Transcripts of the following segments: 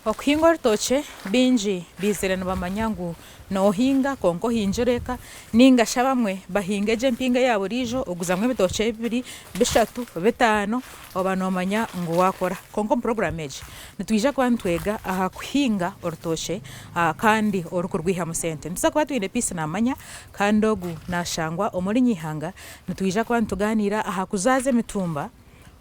okuhinga orutookye bingi bizire nibamanya ngu nohinga konka ohingyireka ningasha bamwe bahinga egyo empinga ya buriijo oguzamu ebitookye 2, 3, 5 oba nomanya ngu wakora konka omu program egi nitwija kuba nitwega aha kuhinga orutookye kandi orukurwihamu sente nituza kuba twine Peace Namanya kandi ogu nashangwa omuri Nyihanga nitwija kuba nituganiira aha kuzaaza emitumba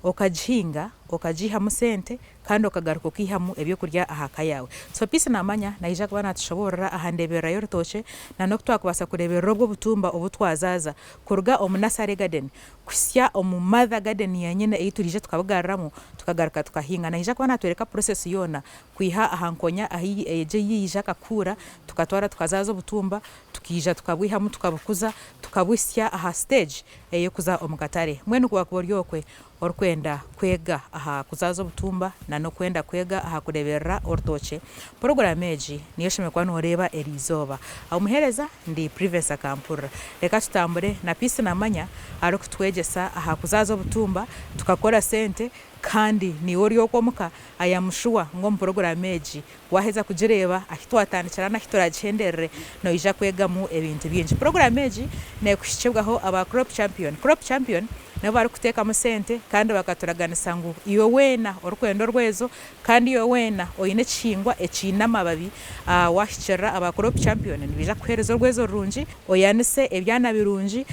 okagihinga okagihamu sente kandi okagaruka okihamu ebyokurya aha ka yawe. So Peace Namanya naija kuba natushoborera aha ndeberera y'orutookye nanoku twakubasa kureberera obwo obutumba obutwazaza kuruga omu nursery garden kusya omu mother garden yanyine eyi turije tukabugarramu tukagaruka tukahinga. Naija kuba natwereka process yona kwiha aha nkonya ahi eje yija kakura tukatwara tukazaza obutumba tukija tukabwihamu tukabukuza tukabwisya aha stage eyo kuza omu katare. Mwenu kuba ryokwe orukwenda kwega aha kuzaza obutumba nanokwenda kwega aha kureberera orutookye. Program egi niyo shemekwa noreba eriizooba. Omuhereza ndi Privence Kampurra. Leka tutambure na Peace Namanya ari kutwegyesa aha kuzaza obutumba tukakora sente kandi niwe oryokomuka ayamushuwa ng'omu program egi waheza kugireba ahi twatandikira nahi turagihenderere noija kwegamu ebintu bingi. Program egi nekushikibwaho aba Crop Champion. Crop Champion nabo bari kuteekamu sente kandi bakaturaganisa ngu iwe weena orukwenda orwezo kandi iwe weena oyine ekihingwa ekiine amababi wahikirira aba Crop Champion nibija kuhereza orwezo rurungi oyanise ebyana birungi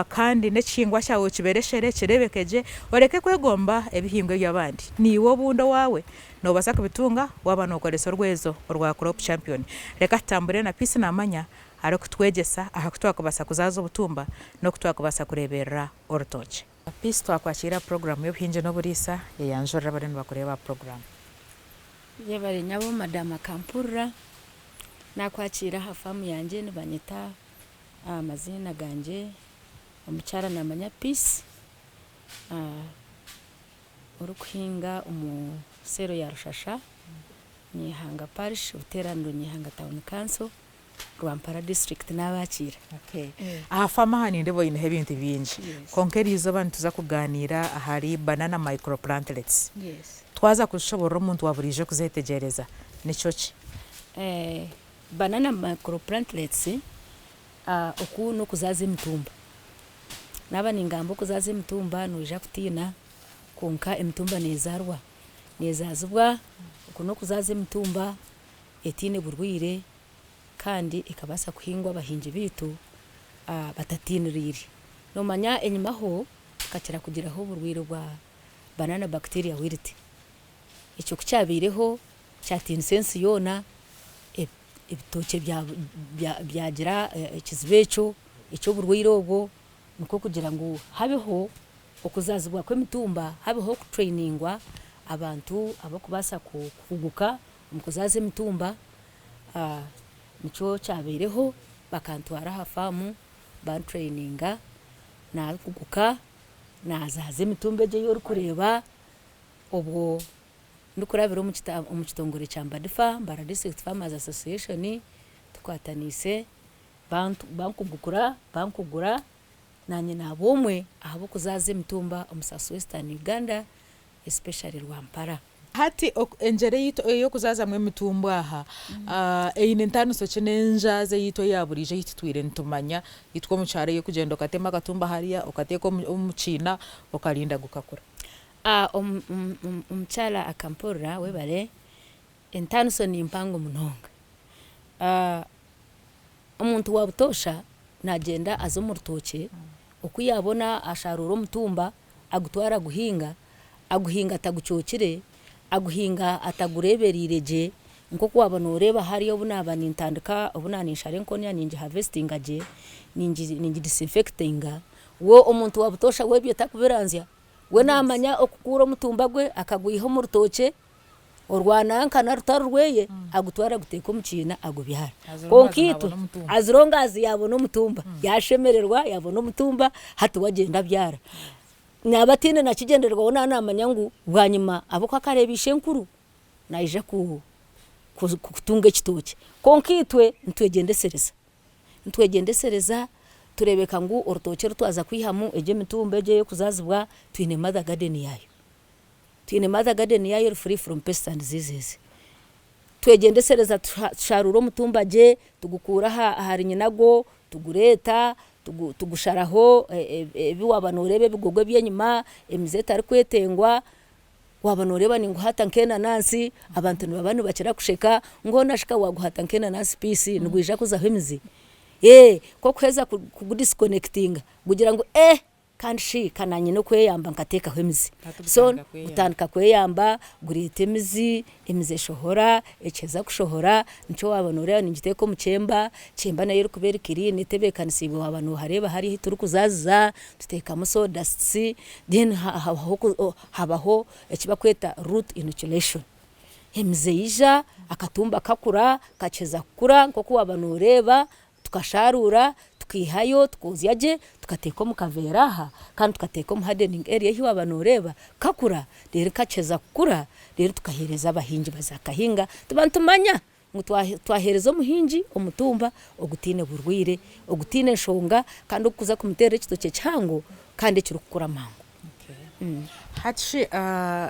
kandi n'ekihingwa kyawe kibereshere kirebekegye oreke kwegomba ebihingwa by'abandi. Niwe obundi wawe nobasa kubitunga waba nokoresa orwezo orwa Crop Champion. Leka tutambure na Peace Namanya ari kutwegyesa aha kutwakubasa kuzaza obutumba n'okutwakubasa kureberera orutookye. Peace twakwakira program y'obuhingi n'oburiisa eyanjurira bari nibakureba program. Yebare nyabo Madama Kampurra nakwakira ha famu yanje nibanyeta amazina ganje omukyara Namanya Peace orukuhinga omu sero ya Rushasha Nyihanga Parish Buteraniro Nyihanga Town Council Rwampara district n'abakira. Okay. Aha famu hani ndebo ine ebintu bingi. Konka eriizooba nituza kuganiira ahari banana microplantlets. Yes. Twaza kushoborera omuntu waburije kuzetegereza nico ki? Banana microplantlets oku no kuzaza emitumba. Naba ningamba okuzaza emitumba noija kutina konka emitumba nezazibwa oku no kuzaza emitumba etine burwire kandi ikabasa kuhingwa abahingi bitu batatinirire. Nomanya enyuma ho tukakira kugiraho burwire bwa banana bacteria wilt. Icyo kucyabireho cyatinsensi yona ebitoke byagira ekizibecho icyo burwire obwo nuko kugira ngo habeho okuzazibwa kw'emitumba habeho kutrainingwa abantu abakubasa kuguka umukuzaza emitumba nico cyabireho bakantwara ha famu bantraininga na kuguka nazaza emitumba je yo kureba obwo ndikurabira mu kitongore cya Mbadifa Mbara District Farmers Association tukwatanise bankugura nanye nabomwe ahabo kuzaza emitumba omusasi Western Uganda especially Rwampara. Hati enjere yito yo kuzaza mwe mitumba aha eyine ntano soche nenjaze yito yaburije yititwire ntumanya yitwa mucyare yo kugenda okatema gatumba hariya okateka umucina okarinda gukakura. Omukyala Akampurra webale entano so nimpango munonga. Omuntu wabutosha nagenda azomu rutoke okuyabona asharuro omutumba agutwara aguhinga tagucokire aguhinga atagureberire nko kwabona oreba hariyo bunaba nintandika obunani nshare nkonya ninji harvesting aje ninji disinfecting wo omuntu wabutosha webyo takubiranzya we namanya okukura omutumba gwe akagwiho mu rutoke orwana nkana rutarweye agutwara guteka omukina agubyara konkito azirongazi yabona omutumba yashemererwa yabona omutumba hati wagenda byara nabatine nakigenderwa ona namanya ngu bwanyuma aboko akarebishe nkuru naija kutunga ekitoke konkitwe ntwegendesereza turebeka ngu orutoke rutwaza kwihamu eje mitumba eje yo kuzazibwa twine mother garden yayo free from pests and diseases twegendesereza tusharura omutumba gye tugukura hari nyinago tugureta tugusharaho ebi waba noreba ebigogwe by'enyuma emize etari kwetengwa waba noreba ninguhata nk'enanansi abantu nibaba nibakira kusheka ngo nashika waguhata nk'enanansi pisi nigwija kuzaho emizi ko kuheza kugudisconnectinga kugira ngo kandi shika nanye no kweyamba nkatekaho emizi so gutandika kweyamba gureta emizi eshohora ekeza kushohora nico waba noreba ningiteko mu chemba nayo iri kubera kirine tebekanisiibwe waba nohareba hari turi kuzaza tutekamo sawdust then habaho ekiba kweta root inoculation emizi ija akatumba kakura kacheza kukura nkoko waba noreba tukasharura tukihayo tukozyaje tukateka mu kaveraha kandi tukateka mu hardening area hi waba noreba kakura rero kacheza kukura rero tukahereza abahingi bazakahinga tubantumanya twahereza omuhingi omutumba ogutine burwire ogutine nshonga kandi okuza kumutera ekitoke cyango kandi kiri kukura mangu hachi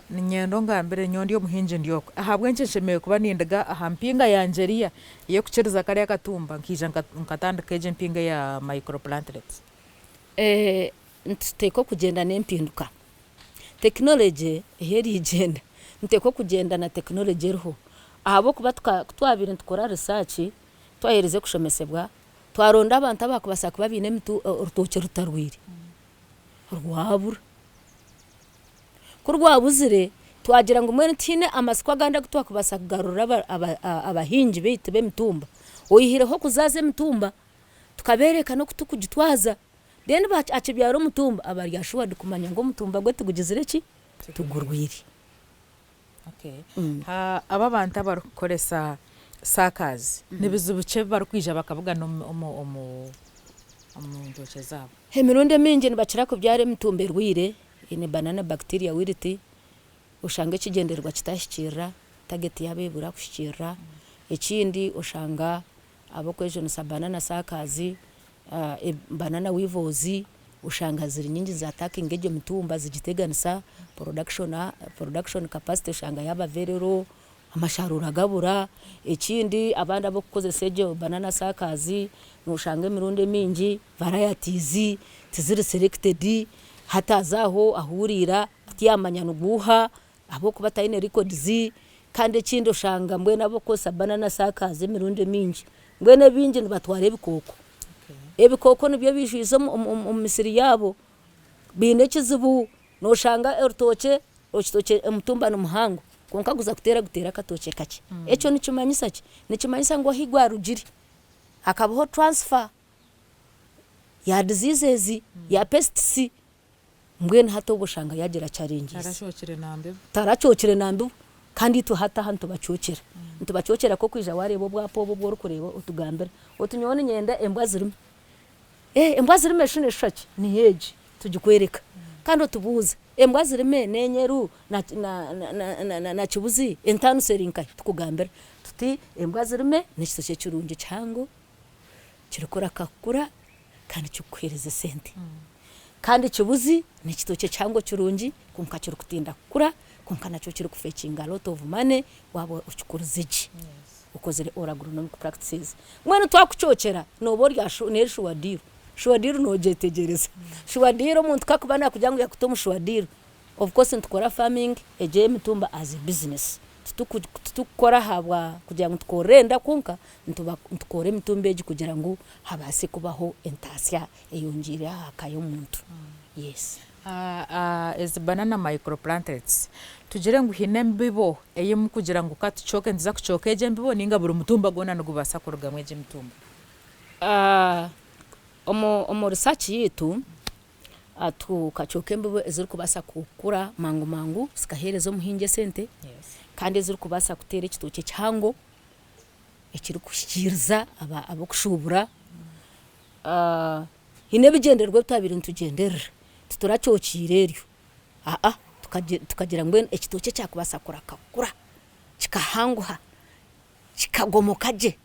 ninyendo ngambere nyondi omuhingi ndioko ahabwe nshemeye kuba nindaga ahampinga ya Nigeria iyo kuchiriza kare akatumba nkija nkatandika eje mpinga ya microplantlets nteko kugenda n'empinduka technology heri igenda nteko kugenda na technology eriho ahabo kuba twabire tukora research twahereze kushomesebwa twaronda abantu abakubasa kuba bine mitu urutoke rutarwire rwabura kurwabuzire twagira ngo mwene tine amasiko aganda gutwakubasa kugarura abahingi beyite b'emitumba oyihireho kuzaze emitumba tukabereka no kutukugitwaza then achibyaro omutumba abaryashuwa dukumanya ngo omutumba gwe tugugizire ki tugurwiri aba bantu abarukoresa sakazi nibizubuce barukwija bakavuga no ndoche zabo hemirundi mingi nibakira kubyara emitumba erwire ine banana bacteria wiriti ushanga kigenderwa kitashikira target yabebura kushikira ekindi ushanga abo kwejonesa banana sakazi banana wivozi ushanga ziri nyingi za attacking ejo mitumba zigiteganisa production capacity ushanga yaba verero amasharura gabura ekindi abandi abo kukozesa ejo banana sakazi nushanga emirundi mingi varieties tiziri selected hatazaho ahurira atiyamanya nuguha abo kubatayine records kandi ekindi ushanga mbwena abo kosa banana sakazi emirundi mingi mbwene bingi nibatwara ebikoko ebikoko nibyo bishize mu Misiri yabo bine kizibu no shanga erutoke okitoke emutumba no muhango konka guza gutera katoke kake echo nikimanyisa ki nikimanyisa ngo higwa rugiri akabaho transfer ya diseases ya pests mbwene hato bushanga yagira challenge tarachokire nambe kandi tu hata hantu bacokera ko kwija warebo bwapo bwo rukureba utugambira utunyone nyenda embwa zirimo embwa zirime shine shaki ni heji tugikwereka kandi tubuza embwa zirime nenyeru na kibuzi entanu serinka tukugambira tuti embwa zirime n'ikitoke kirungi cyango kirikora kakura kandi cyukwereze sente kandi kibuzi n'ikitoke cyango kirungi kunka kiri kutinda kukura kunka nacyo kiri kufekinga lot of money wabo ukikuriziki ukozere agronomic practices mwene twakucokera nobo ryasho neshuwadiro shuwadiro nojetegereza shuwadiro umuntu kakubana kugira ngo yakutomu shuwadiro of course ntukora farming eje mitumba as a business tukora habwa kugira ngo tukorenda kunka ntukore mitumba eje kugira ngo habase kubaho entasya eyongira akayo muntu yes is banana microplantlets tugire ngo hine mbibo eyemu kugira ngo katucoke nziza kucoke eje mbibo ninga buri mutumba gona no gubasa kurugamwe eje mitumba omo research yitu kacoke mbibo eziri kubasa kukura mangu sikaherezo muhinge sente kandi eziri kubasa kutera ekitoke cyango ekiri kushikiriza abo kushubura hine bigenderwe tutabiri ntugenderera tuturacokire eryo tukagira ngo ekitoke cyakubasa kurakakura kikahanguha kikagomokaje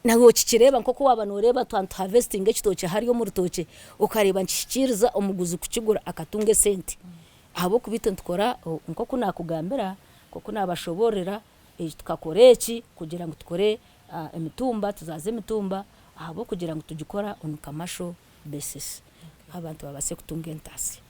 nawo kikireba nkoko waba noreba twantu harvesting ekitoke hariyo mu rutoke ukareba nkishikiriza omuguzi kukigura akatunge sente abo kubita ntukora nkoko nakugambira koko nabashoborera tukakora eki kugira ngu tukore emitumba tuzaze emitumba ahabo kugira ngu tugikora on commercial basis abantu babase kutunga entasi.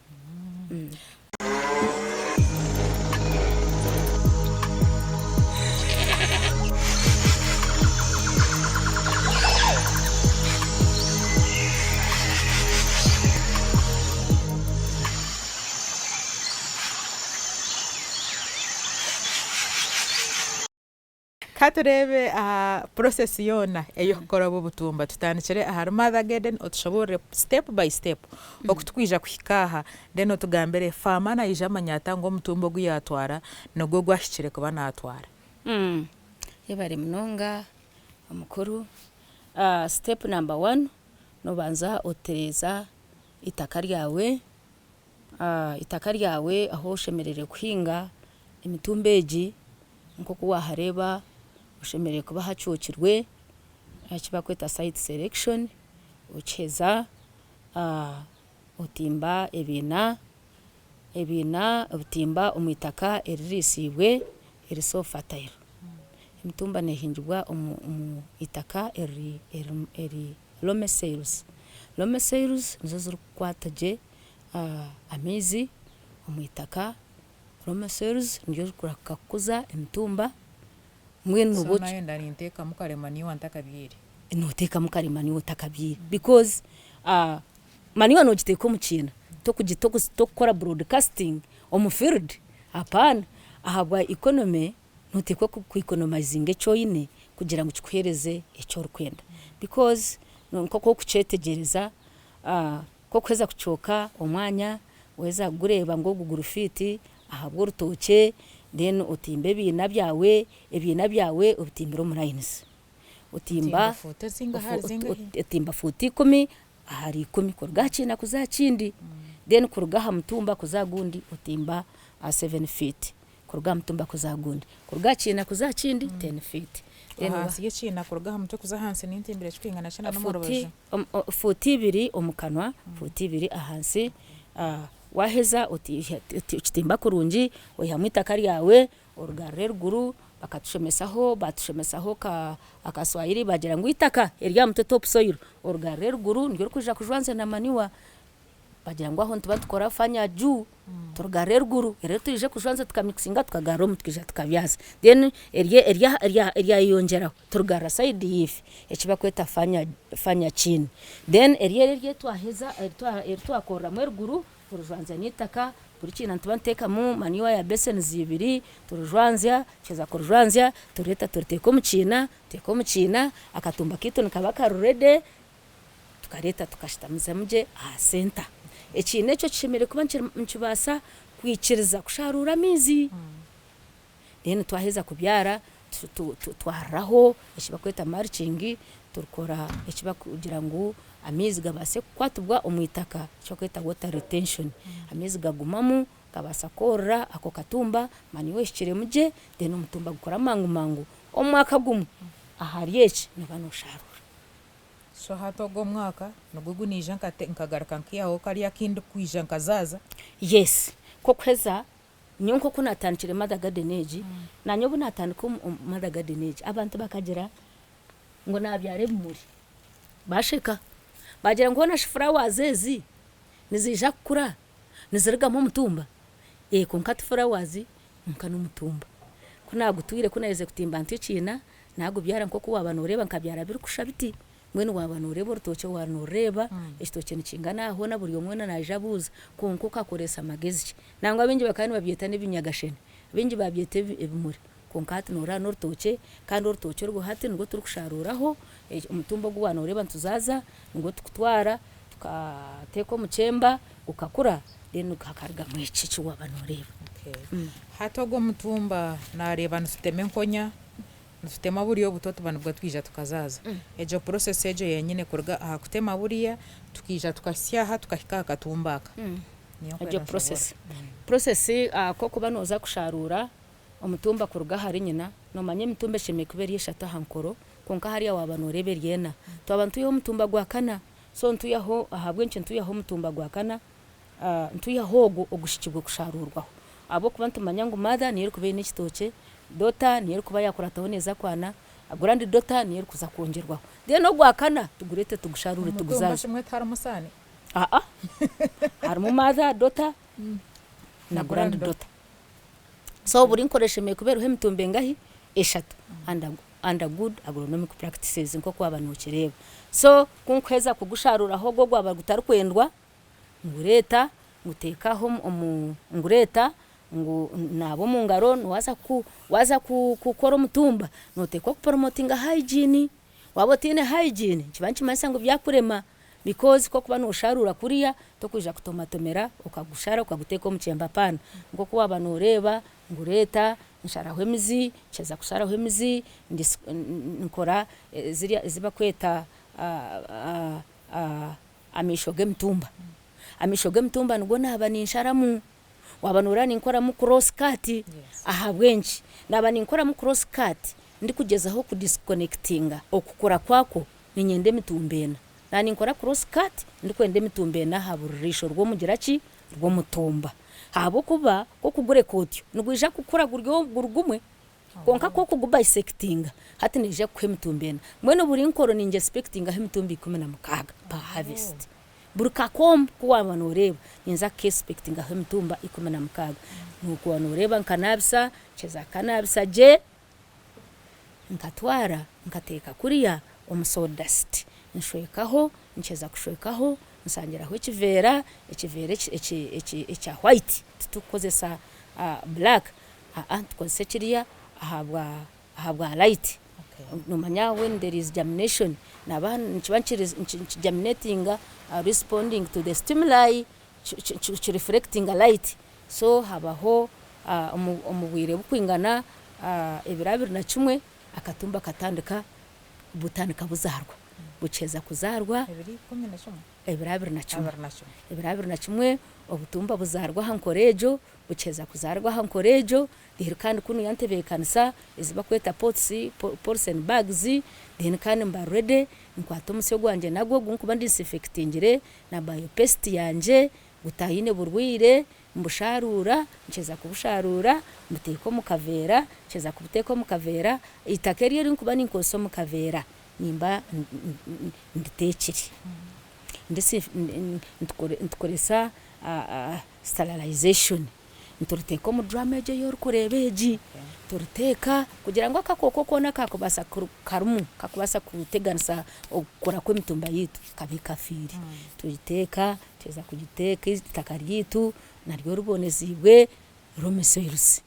katurebe process yona eyo kukora obutumba tutandikire aha mother garden otushobore step by step okutwija kuhikaha then otugambire fama na ija manyata ngo omutumba ogu yatwara nogwo gwahikire kuba natwara. Yebare munonga omukuru. Step number 1 nobanza otereza itaka ryawe aho oshemerere kuhinga emitumba egi nkoku wahareba oshemerere kuba hacukirwe kiba kweta site selection okiheza otimba ebiina obutimba omu itaka eririsibwe eri so fertile. Emitumba nehingibwa omu itaka eri loamy soils. Loamy soils nizo zirikukwata gye amaizi omu itaka. Loamy soils niyo zirikukuza emitumba mwenu So nayo ndarinteka mukaremaniwa ntakabiri. Noteka mukaremaniwa takabiri because maniwa nogiteka omu kiina tokukora broadcasting omu field apana ahabwa economy notekwa ku economizing ekyoine kugira ngu kikuhereze ekyo orikwenda because nkoko kucetegereza kokuheza kucoka omwanya weza gureba ngo guguru fiti ahabwa orutoke then otimba ebiina byawe obitimbira omu lines otimba futi 10 ahari 10 kuruga kiina kuza kindi then kuruga ha mutumba kuza gundi otimba 7 feet kuruga mutumba kuza gundi kuruga kiina kuza kindi 10 feet. Hansi y'kiina kuruga hamutwe kuza hansi n'intimbire kwingana cyane no mu rubaje futi 2 omukanwa futi 2 ahansi. Waheza ukitimba kurungi oyihamu itaka ryawe orugarre ruguru batushemesaho akaswahili bagira ngu itaka erya mutwe top soil orugarre ruguru niryo rukuja kujwanze na maniwa bagira ngu aho ntuba tukora fanya juu turugarre ruguru ere tuje kujwanze tukamixinga tukagarra omu tukija tukabyaza then erya yongeraho turugarra side yifi ekiba kweta fanya chini then erye twaheza twakorramu ruguru turujwanza n'itaka buri kintu ntuba ntekamu maniwa ya basins 2 turujwanza kiza kurujwanza tureta turteka omu kiina akatumba kitu nikaba karurede tukareta tukashitamiza muje aha center ekiina ekyo kishemere kuba nkibasa kwikiriza kusharura amizi then twaheza kubyara twaraho ekiba kweta mulching turukora ekiba kugira ngu amizi gabase kukwatibwa omu itaka cyo kweta water retention amizi gagumamu gabasa korra ako katumba maniwe shikire muje then omutumba gukora mangu omwaka gumu ahari eki nibano sharura. So hatogo mwaka nogugu nija nkagaruka nkiyaho kari akindi kwija nkazaza. Yes kokweza nyonko kunatandikire mother garden age nanyo bunatandika mother garden age abantu bakagira ngo nabyare bimuri bashika bagira ngo na flowers ezi nizija kukura nizirigamo omutumba konkati flowers nkano omutumba kunagutwire kunayeze kutimba ntikiina nagubyara nkoko wabanoreba nkabyara biri kushabiti mwene wabanoreba orutoke wanoreba ekitoke nikingana aho na buri omwana naja buza konko kakoresa amagezi nangwa bingi bakani babyeta nebinyagashene bingi babyeta ebimuri konkati nora n'orutoke kandi orutoke rwo hati ngo turukusharuraho omutumba gwo wanoreba ntuzaza ngo tukutwara tukateka omuchemba ukakura then ukakariga mweki kiwabanoreba. Hatogo mutumba nareba nsuteme nkonya nsutema buriyo butoto banubwo twija tukazaza ejo process ejo yenyine kuruga aha kutema buriya tukija tukasyaha tukahika akatumbaka ejo process ko kuba noza kusharura omutumba kuruga hari nyina no manye mitumba sheme kuberi eshatu hankoro konka hariya wabanorebe ryena twabantu yo mutumba gwa kana so ntuyaho ahabwe ntuyaho mutumba gwa kana ntuyaho ogushikibwe kusharurwaho abo kuba ntumanya ngo mother niyo kubera n'ekitoke dota niyo kuba yakurataho neza kwana agurandi dota niyo kuza kongerwaho ndiye no gwakana tugurete tugusharure tuguzaza shimwe tara musani harimo mother dota na grand dota so buri nkoresha me kubera uhemitumbe ngahi eshatu under good agronomic practices nko kwa abantu kireba so kunkweza kugusharura ho go gwaba gutarukwendwa ngureta ngutekaho ngureta ngo nabo mu ngaro waza kukora umutumba notekwa promoting hygiene wabotine hygiene kibanchi masango byakurema because ko kuba nosharura kuriya to kuja kutomatomera ukagushara ukaguteka mu cyemba pana ngo kuba abantu ureba ngureta nsharaho emizi cheza kusharaho emizi nkora ziba kweta amishoge mtumba ngo naba ninsharamu wabanura ninkora mu cross cut aha bwenshi naba ninkora mu cross cut ndi kugezaho ku disconnectinga okukora kwako ninyende mitumbena nani nkora cross cut ndi kwende mitumbena haburisho rwo mugiraki rwo mutumba habo kuba ko kugure kotyo nugwija kukura gurugumwe konka ko kuguba bisectinga hati nije kwemitumbena mwene buri nkoro ninje spectinga hemitumbi 16 pa harvest buruka kom kuwa banoreba ninza expectinga hemitumba 16 nuko banoreba nkanabisa cheza kanabisa je nkatwara nkateka kuriya omusodust nshwekaho ncheza kushwekaho nsangiraho ikivera echa white tukozesa black tukozesa kiriya ahabwa light numanya when there is germination naban nchibanchiri germinating responding to the stimuli reflecting a light so habaho omubwire bukwingana ebirabiri na kimwe akatumba katandika butandika buzarwa bucheza kuzarwa ebirabiri na kimwe obutumba buzarwa hankorejo bucheza kuzarwa hankorejo rero kandi kunu yantebekanisa iziba kweta pots and bags then kandi mbarede nkwato musyo gwanje nagwo gunkuba ndisinfectingire na biopest yanje gutayine burwire mbusharura ncheza kubusharura muteko mukavera ncheza kubuteko mukavera itakeri rinkuba ninkoso mukavera nimba nditekiri ndisi ntukoresa sterilization nturuteka mu drameje yo rukorebeji turuteka kugira ngo akakoko kona kakubasa karumu kakubasa kuteganisa okora ko mitumba yitu kabikafiri tuyiteka teza kugiteka itakariyitu naryo rubonezibwe romesoirusi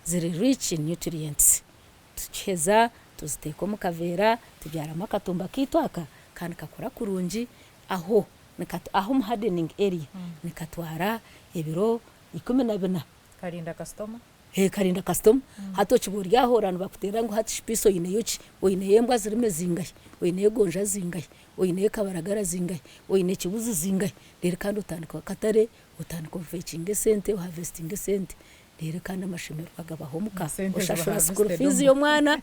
ziri rich in nutrients tucheza tuziteko mu kavera tubyara makatumba kitwaka kandi kakora kurunji aho mu hardening area nikatwara ebiro 12 karinda customer hato kiburya horano bakutera ngo hati spiso yine yoki oyine yembwa zirime zingaye oyine gonja zingaye oyine kabaragara zingaye oyine kibuzi zingaye rero kandi utandika katare utandika fetching sente harvesting sente rero kandi amashimero bagabaho muka ushashura school fees yo mwana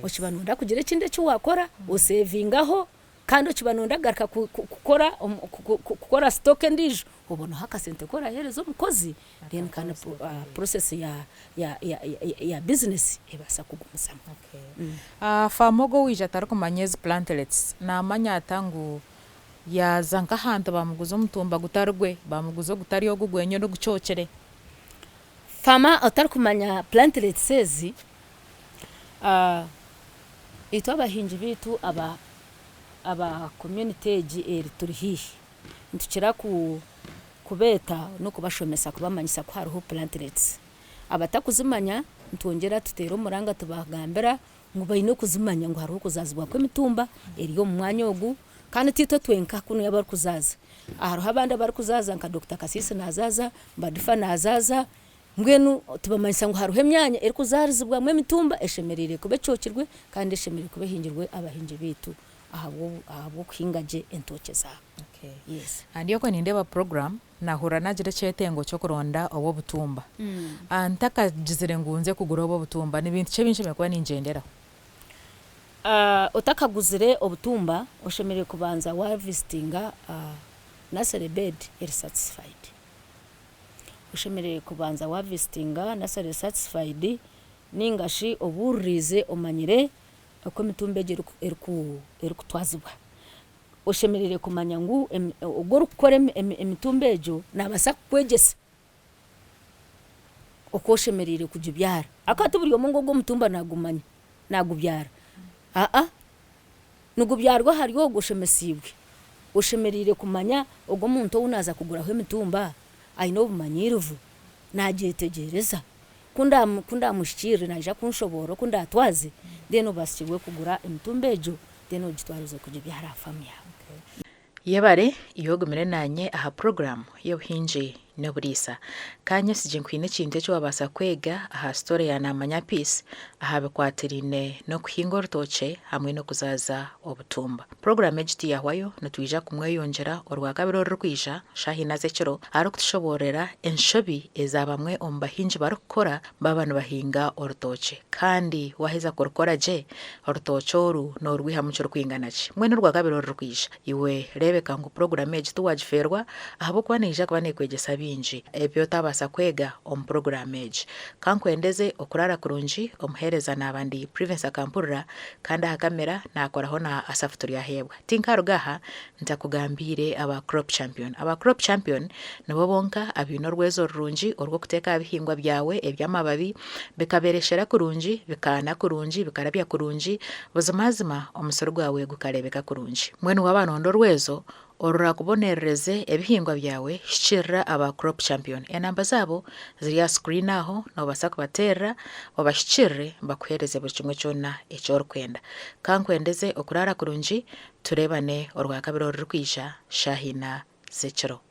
ukibanunda kugira ikinde cyo wakora usevingaho kandi ukibanunda garka gukora stock ndijo ubona hakasente kora herezo mukozi then kana process ya business ebasa kugumusama famogo wija tariko manyezi plantlets na manya tangu ya zanka hanta bamuguzo mutumba gutarugwe bamuguzo gutariyo gugwenyo no gucocere fama atarkumanya plantlets sezi ito abahinji bitu aba community eri turihihi ntukira kubeta no kubashomesa kubamanyisa ko hariho plantlets abatakuzimanya ntongera tutero muranga tubagambera ngo bayino kuzimanya ngo hariho kuzazibwa ko mitumba eriyo mu mwanya ogu kandi tito twenka kuno yabari kuzaza hariho abandi bari kuzaza nka Dr. Kasisi nazaza mbadifa nazaza ngwenu tubamanyisa ngo hariho emyanya eri kuzarizibwa mu mitumba eshemerire kubecokirwe kandi eshemerire kubehingirwe abahinji bitu ahabo kuhingaje entoke za yes andiyo ko nindeba program nahura nagira cyetengo cyo kuronda obo butumba antaka jizire ngunze kugura obo butumba nibintu cye binshime kuba ningendera utakaguzire obutumba ushemereye kubanza wa visitinga nursery bed eri satisfied ushemerere kubanza wa visitinga nasare satisfied ningashi oburize omanyire uko emitumba egi erikutwazibwa ushemerere kumanya ngu ogwo rukukora emitumba egyo nabasa kukwegyesa uko ushemerere kugibyara akati buri omu ng'ogwo omutumba nagumanya nagubyara nugubyarwa hariyo ogwo oshemesibwe ushemerere kumanya ogwo omuntu ou naza kuguraho emitumba aine obumanyirivu nagyetegereza kundamushikirire naija kunshobora kundatwaze then obasikirwe kugura emitumba egyo then ogitwarize kugibyara aha famu yawe. Yebare iyogumire nanye aha program y'obuhingi n'oburiisa kanya sije nkwine ekintu eki wabasa kwega aha story ya Namanya Peace aha bikwatirine n'okuhinga orutookye hamwe n'okuzaza obutumba. Program egi yahwayo nitwija kumweyongyera orwakabiri orurikwija shahina z'ekiro arikutushoborera enshobi eza bamwe omu bahingi barikukora baba nibahinga orutookye kandi waheza kurukora gye orutookye oru norwihamu kirkwingana ki mwene orwakabiri orurikwija iwe rebeka ngu program egi tiwagiferwa ahabwokuba neija kuba nekwegyesa bingi ebyo tabasa kwega omu program egi kankwendeze okurara kurungi omuhereza n'abandi Privence Akampurira kandi aha kamera nakoraho na Asafu Turyahebwa tinkarugaha ntakugambire aba crop champion nibo bonka abine orwezo rurungi orwo kuteeka ebihingwa byawe eby'amababi bikabereshera kurungi bikaana kurungi bikarabya kurungi buzimazima omusoro gwawe gukarebeka kurungi mwene waba nondo orwezo orora kubonerereze ebihingwa byawe shikirira aba crop champion enamba zabo ziri ya screen aho nobasa kubaterera obashikirire bakuhereze buri kimwe kyona ekyorikwenda kankwendeze okurara kurungi turebane orwakabiri orurikwija shahina z'ekiro.